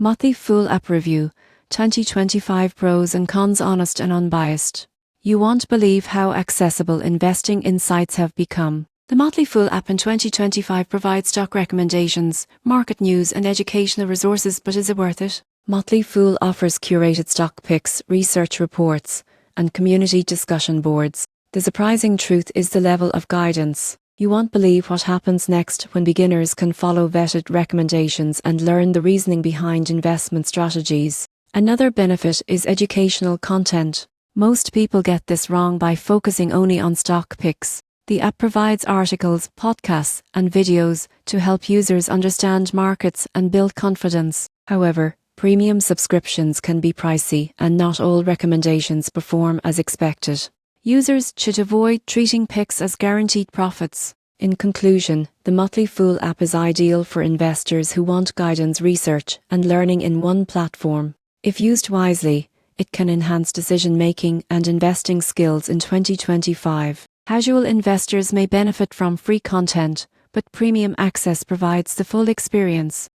Motley Fool App Review 2025 Pros and Cons, honest and unbiased. You won't believe how accessible investing insights have become. The Motley Fool app in 2025 provides stock recommendations, market news and educational resources, but is it worth it? Motley Fool offers curated stock picks, research reports, and community discussion boards. The surprising truth is the level of guidance. You won't believe what happens next when beginners can follow vetted recommendations and learn the reasoning behind investment strategies. Another benefit is educational content. Most people get this wrong by focusing only on stock picks. The app provides articles, podcasts, and videos to help users understand markets and build confidence. However, premium subscriptions can be pricey, and not all recommendations perform as expected. Users should avoid treating picks as guaranteed profits. In conclusion, the Motley Fool app is ideal for investors who want guidance, research, and learning in one platform. If used wisely, it can enhance decision-making and investing skills in 2025. Casual investors may benefit from free content, but premium access provides the full experience.